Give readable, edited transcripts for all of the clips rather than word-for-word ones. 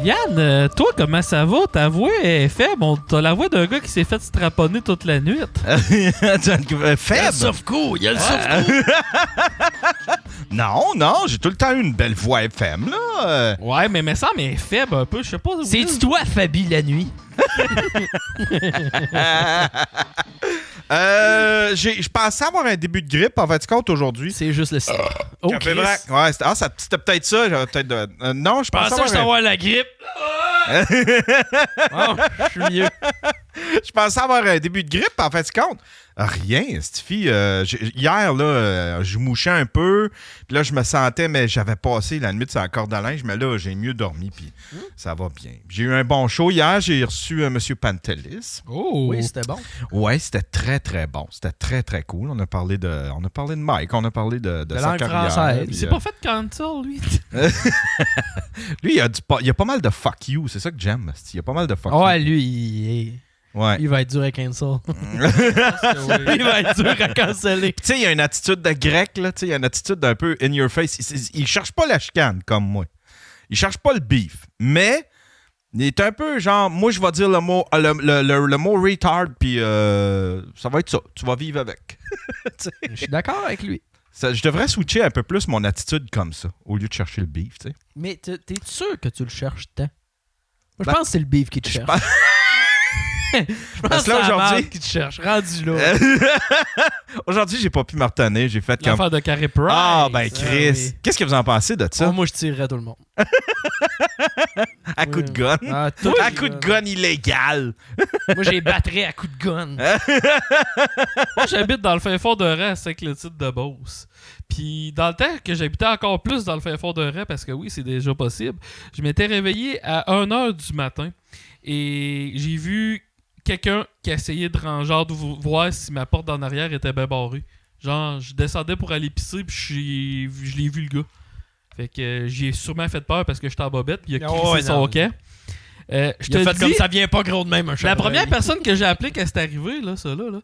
Yann, toi, comment ça va? Ta voix est faible. T'as la voix d'un gars qui s'est fait straponner toute la nuit. Faible? Il y a le soft-coup. Non, j'ai tout le temps eu une belle voix FM, là. Ouais, mais me semble elle est faible un peu. Je sais pas. C'est-tu toi, Fabi, la nuit? Je pensais avoir un début de grippe, en fait, compte aujourd'hui. C'est juste le style. Café Vrac. Ouais, c'était peut-être ça. J'avais peut-être non, je pensais avoir la grippe. Oh, je suis mieux. Je pensais avoir un début de grippe, en fait, compte. Rien, Stifi. Hier, là, je mouchais un peu. Puis là, je me sentais, mais j'avais passé la nuit sur la corde à linge. Mais là, j'ai mieux dormi. Puis ça va bien. J'ai eu un bon show hier. J'ai reçu M. Pantelis. Oh! Oui, c'était bon. Ouais, c'était très, très bon. C'était très, très cool. On a parlé de Mike. On a parlé de sa langue carrière. française. Il s'est pas fait cancel, lui. Lui, il y a pas mal de fuck you. C'est ça que j'aime. Il y a pas mal de fuck you. Ouais, lui, Ouais. il va être dur à cancel. Il va être dur à canceller. Tu sais, il y a une attitude de grec, là. Tu sais, il y a une attitude d'un peu in your face. Il cherche pas la chicane, comme moi. Il cherche pas le beef. Mais, il est un peu genre, moi, je vais dire le mot retard, puis ça va être ça. Tu vas vivre avec. Je suis d'accord avec lui. Je devrais switcher un peu plus mon attitude comme ça, au lieu de chercher le beef, tu sais. Mais t'es sûr que tu le cherches tant? Moi, je pense que c'est le beef qui te cherche. Je pense Parce que que là, c'est la aujourd'hui- marde qui te cherche. Rendu là. Aujourd'hui, j'ai pas pu me retenir. J'ai fait comme... L'affaire de Carey Price. Ah, ben Chris. oui. Qu'est-ce que vous en pensez de ça? Oh, moi, je tirerais tout le monde. À coup de gun. Ah, tout À coup de gun illégal. Moi, j'ai batterai à coup de gun. Moi, j'habite dans le fin fond de Rennes avec le titre de Beauce. Puis dans le temps que j'habitais encore plus dans le fin fond de Rennes, parce que oui, c'est déjà possible, je m'étais réveillé à 1h du matin et j'ai vu quelqu'un qui essayait de ranger, de voir si ma porte d'en arrière était bien barrée. Genre, je descendais pour aller pisser, puis je l'ai vu, le gars. Fait que j'ai sûrement fait peur parce que j'étais en bobette, puis il a crissé son camp. Je te fait dis, comme ça vient pas gros de même, un la première personne que j'ai appelée quand c'est arrivé, là, ça là,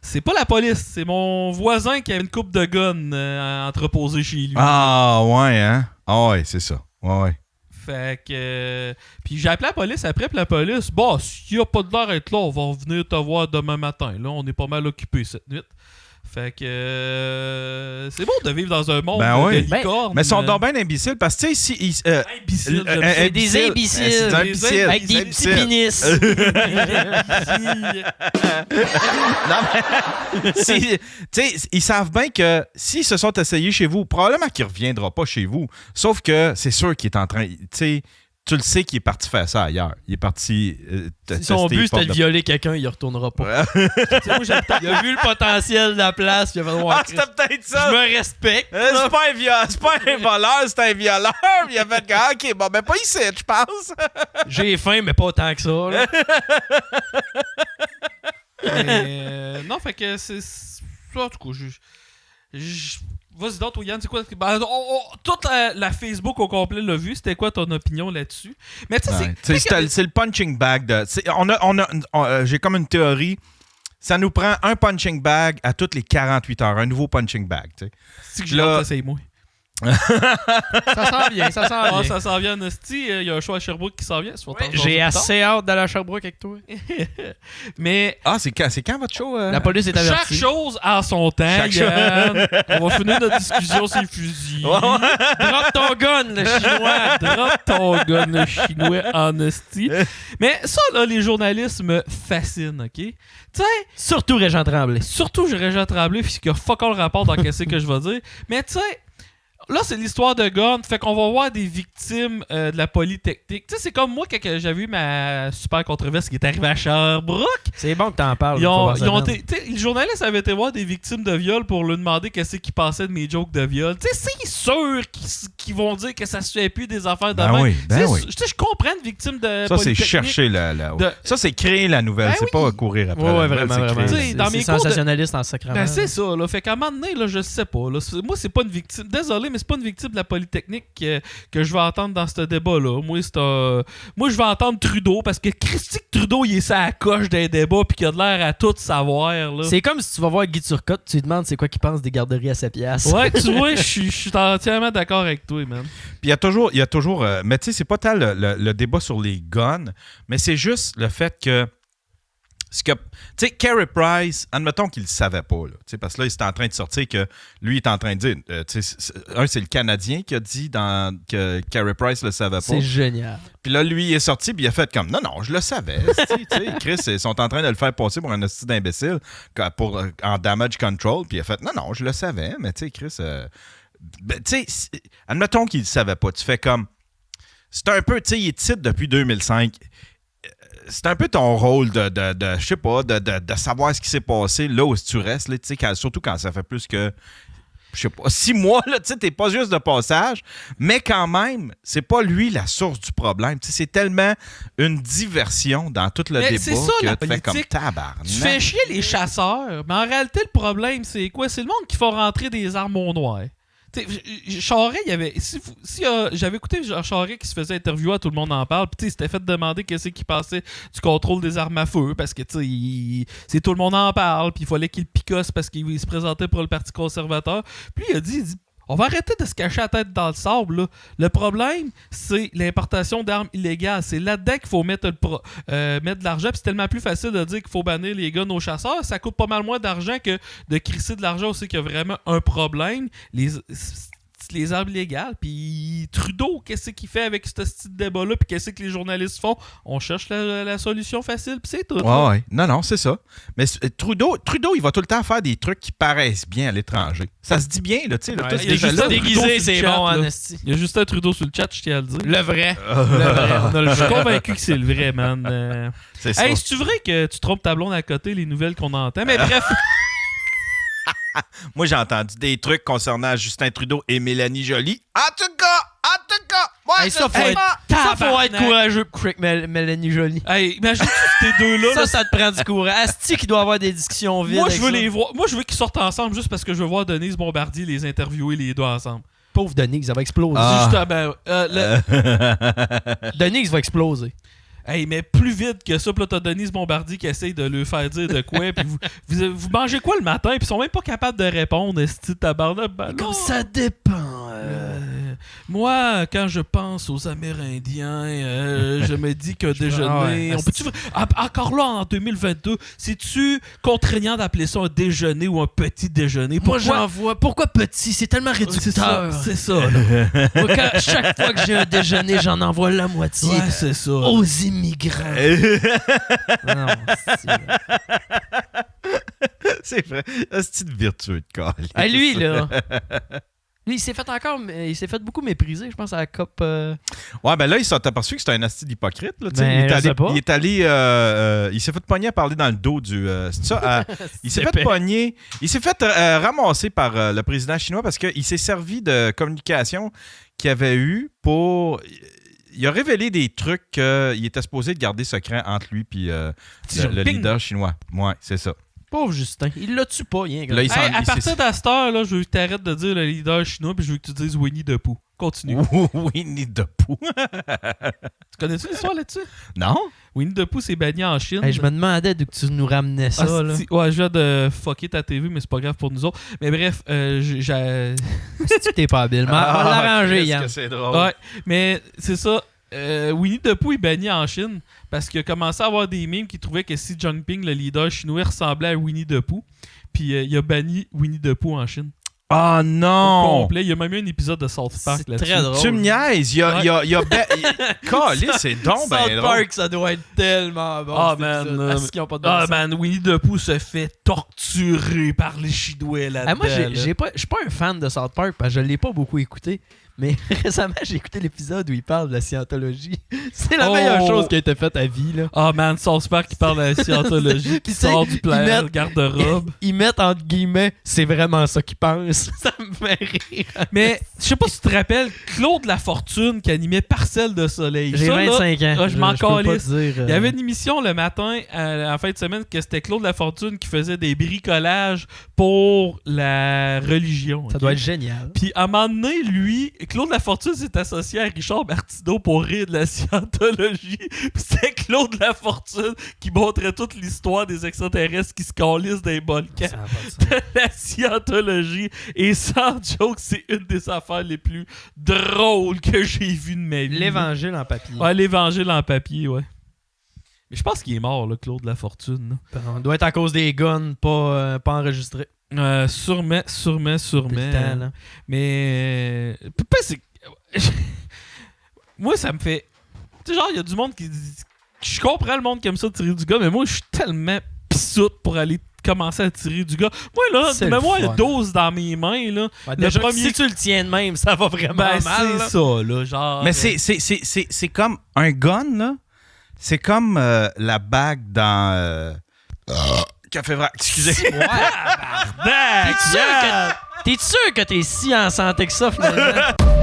c'est pas la police, c'est mon voisin qui avait une coupe de gun entreposée chez lui. Ah, ouais, hein? Ah, ouais, c'est ça. Ouais. Fait que... puis j'ai appelé la police après, puis la police, bah, s'il y a pas de l'air d'être là, on va revenir te voir demain matin. Là, on est pas mal occupé cette nuit. Fait que... c'est bon de vivre dans un monde de licorne. Mais ils sont donc bien imbéciles parce que, tu sais, ici... Imbécile, C'est des imbéciles. C'est un imbécile. Avec des petits pénis. Non, mais... tu sais, ils savent bien que s'ils se sont essayés chez vous, probablement qu'il ne reviendra pas chez vous. Sauf que c'est sûr qu'il est en train... Tu sais, tu le sais qu'il est parti faire ça ailleurs. Il est parti... Si son but, c'était de violer quelqu'un, il retournera pas. Il a vu le potentiel de la place, il a fait Ah, c'était peut-être ça! Je me respecte. C'est pas un voleur, c'est un violeur. Il a fait que, OK, bon, ben pas ici, je pense. J'ai faim, mais pas tant que ça. Là. Mais, non, fait que c'est... En tout cas, vas-y donc, Yann, c'est quoi? Ben, toute la Facebook au complet l'a vu. C'était quoi ton opinion là-dessus? Mais tu sais, c'est le punching bag. J'ai comme une théorie. Ça nous prend un punching bag à toutes les 48 heures. Un nouveau punching bag. Tu sais. c'est que j'ai hâte d'essayer, moi. Ça s'en vient, ça s'en vient. Ça s'en vient, Nasty. Il y a un show à Sherbrooke qui s'en vient. J'ai assez hâte d'aller à Sherbrooke avec toi. Mais Ah, c'est quand votre show? La police est chaque avertie. chose en son temps, Yann. On va finir notre discussion sur les fusils. Drop ton gun, le chinois. Drop ton gun, le chinois, en esti. Mais ça, là, les journalistes me fascinent, OK? Tu sais, Surtout Régent Tremblay. surtout, j'aurais déjà tremblé, puisqu'il y a fuck all rapport dans qu'est-ce que je vais dire. Mais tu sais, là, c'est l'histoire de gun. Fait qu'on va voir des victimes de la polytechnique. Tu sais, c'est comme moi quand j'avais eu ma super controverse qui est arrivée à Sherbrooke. C'est bon que t'en parles. Les journalistes avaient été voir des victimes de viol pour leur demander qu'est-ce qui passait de mes jokes de viol. Tu sais, c'est sûr qu'ils vont dire que ça se fait plus des affaires de même. Oui, oui. Tu sais, je comprends une victime de Ça, c'est polytechnique. chercher Ça, c'est créer la nouvelle. Ben c'est oui. pas courir après. Ouais, la nouvelle, vraiment, c'est créer. vraiment. Tu sais, dans mes c'est cours de- sensationnaliste en sacrament. Ben, c'est ça, là. Fait qu'à un moment donné, là, je sais pas. Là, moi, c'est pas une victime. Désolé, mais c'est pas une victime de la Polytechnique que je vais entendre dans ce débat-là. Moi, je vais entendre Trudeau, parce que Christy Trudeau, il est ça à coche d'un débat, puis qu'il a de l'air à tout savoir. Là. C'est comme si tu vas voir Guy Turcotte, tu lui demandes c'est quoi qu'il pense des garderies à 7 piastres. Ouais, tu vois, je suis entièrement d'accord avec toi, man. Puis il y a toujours mais tu sais, c'est pas tant le débat sur les guns, mais c'est juste le fait que tu sais, Carey Price, admettons qu'il le savait pas, là, parce que là, il est en train de sortir que lui, il est en train de dire, c'est le Canadien qui a dit que Carey Price le savait pas. C'est génial. Puis là, lui, il est sorti, puis il a fait comme, non, je le savais. Chris, ils sont en train de le faire passer pour un hostie d'imbécile en damage control, puis il a fait, non, je le savais, mais tu sais, Chris, admettons qu'il le savait pas, tu fais comme, c'est un peu, tu sais, il est titre depuis 2005. C'est un peu ton rôle de je sais pas, de savoir ce qui s'est passé là où tu restes, là, surtout quand ça fait plus que, je sais pas, 6 mois, là, tu sais, t'es pas juste de passage, mais quand même, c'est pas lui la source du problème. Tu sais, c'est tellement une diversion dans tout le débat c'est ça, que la tu fais comme politique. tabarnak. Tu fais chier les chasseurs, mais en réalité, le problème, c'est quoi? C'est le monde qui fait rentrer des armes au noir. Charest, il y avait. J'avais écouté Charest qui se faisait interviewer, tout le monde en parle, puis il s'était fait demander qu'est-ce qui passait du contrôle des armes à feu, parce que c'est tout le monde en parle, puis il fallait qu'il picosse parce qu'il se présentait pour le Parti conservateur. Puis il dit on va arrêter de se cacher la tête dans le sable. Là. Le problème, c'est l'importation d'armes illégales. C'est là-dedans qu'il faut mettre de l'argent. Puis c'est tellement plus facile de dire qu'il faut bannir les guns aux chasseurs. Ça coûte pas mal moins d'argent que de crisser de l'argent aussi qu'il y a vraiment un problème. Les armes illégales. Puis Trudeau, qu'est-ce qu'il fait avec ce style de débat-là? Puis qu'est-ce que les journalistes font? On cherche la solution facile, puis c'est tout. Ouais. Non, c'est ça. Mais Trudeau, il va tout le temps faire des trucs qui paraissent bien à l'étranger. Ça se dit bien, là, tu sais. Ouais, il y a Justin déguisé, c'est chat, bon, là. Anastie. Il y a Justin Trudeau sur le chat, je tiens à le dire. Le vrai. Je suis convaincu que c'est le vrai, man. C'est ça. Hey, c'est-tu vrai que tu trompes ta blonde à côté, les nouvelles qu'on entend? Mais bref. Moi, j'ai entendu des trucs concernant Justin Trudeau et Mélanie Joly. En tout cas, moi, Hey, ça, faut être courageux pour Crick Mélanie Joly. Hey, imagine ces deux-là. Ça te prend du courage. Asti qui doit avoir des discussions vides. Moi, je veux les voir. Moi, je veux qu'ils sortent ensemble juste parce que je veux voir Denise Bombardier les interviewer les deux ensemble. Pauvre Denise, elle va exploser. Justement. Denise va exploser. Hey, mais plus vite que ça, puis là, t'as Denise Bombardier qui essaye de lui faire dire de quoi, puis vous mangez quoi le matin, puis ils sont même pas capables de répondre, esti tabarnak. Comme ça dépend. Moi, quand je pense aux Amérindiens, je me dis qu'un déjeuner... ouais, on peut-tu... Encore là, en 2022, c'est-tu contraignant d'appeler ça un déjeuner ou un petit déjeuner? Moi, j'en vois. Pourquoi petit? C'est tellement réducteur. C'est ça, là. Moi, chaque fois que j'ai un déjeuner, j'en envoie la moitié Ouais, c'est ça. aux immigrants. Non, C'est vrai. C'est une vertueux de calice. hey, lui, là. Lui, il s'est fait beaucoup mépriser, je pense, à la COP. Ouais, ben là, ils sont aperçus que c'était un asti d'hypocrite. Là, Ben, il est allé. Il s'est fait pogner à parler dans le dos du. C'est ça? Il s'est fait pogner. Il s'est fait ramasser par le président chinois parce qu'il s'est servi de communication qu'il avait eu pour. Il a révélé des trucs qu'il était supposé de garder secret entre lui et le leader chinois. Ouais, c'est ça. Pauvre Justin. Il l'a tue pas, rien. Là, À partir de cette heure, là, je veux que tu arrêtes de dire le leader chinois, puis je veux que tu dises Winnie the Pooh. Continue. Winnie the Pooh. Tu connais-tu l'histoire là-dessus? Non? Winnie the Pooh, c'est banni en Chine. Hey, je me demandais d'où tu nous ramenais ça. Là. Ouais, je viens de fucker ta TV, mais c'est pas grave pour nous autres. Mais bref, j'ai... Si t'es pas habile. On va l'arranger, Yann. Que c'est drôle. Ouais, mais c'est ça. Winnie the Pooh est banni en Chine parce qu'il a commencé à avoir des mimes qui trouvaient que Xi Jinping, le leader chinois, ressemblait à Winnie the Pooh. Puis il a banni Winnie the Pooh en Chine. Ah non! Au complet. Il y a même eu un épisode de South Park C'est là-dessus. très drôle. Tu me niaises, il y a Caliste, c'est donc ben South drôle. Park, ça doit être tellement bon. Ah, cet man. épisode. Est-ce qu'ils ont pas de bon Ah, sens? man, Winnie the Pooh se fait torturer par les Chinois là-dedans. Moi, là. je suis pas un fan de South Park parce que je l'ai pas beaucoup écouté. Mais récemment, j'ai écouté l'épisode où il parle de la scientologie. C'est la Oh! meilleure chose qui a été faite à vie, là. Ah, man, South Park qui parle de la scientologie, qui Puis, tu sais, sort du ils mettent- garde-robe. Ils mettent entre guillemets, c'est vraiment ça qu'ils pensent. Ça me fait rire. Mais, je sais pas si tu te rappelles, Claude Lafortune qui animait Parcelle de Soleil. J'ai Ça, là, 25 ans. ah, je m'en peux pas calisse. te dire, Il y avait une émission le matin, en fin de semaine, que c'était Claude Lafortune qui faisait des bricolages pour la religion. Ça ok? doit être génial. Puis à un moment donné, lui, Claude Lafortune s'est associé à Richard Martineau pour rire de la scientologie. Puis c'était Claude Lafortune qui montrait toute l'histoire des extraterrestres qui se calissent des volcans. Ça a pas de sens. De la scientologie. Et sans joke, c'est une des affaires les plus drôles que j'ai vues de ma vie. L'évangile en papier. Ouais, l'évangile en papier, ouais. Mais je pense qu'il est mort, là, Claude Lafortune. On doit être à cause des guns, pas enregistrés. Sûrement. Depuis le temps, là. Mais. c'est. Moi, ça me fait. Tu sais, genre, il y a du monde qui dit. Je comprends le monde qui aime ça tirer du gars, mais moi, je suis tellement pissoute pour aller commencer à tirer du gars. Moi, là, C'est mets-moi le une fun. dose dans mes mains, là. Ouais, déjà, premier- si tu le tiens de même, ça va vraiment Ben, mal. c'est là. ça, là. Genre. Mais c'est comme un gun, là. C'est comme la bague dans Café Vrac. Excusez. Ouais. Tabarnak, T'es sûr yeah! que t'es si en santé que ça, finalement?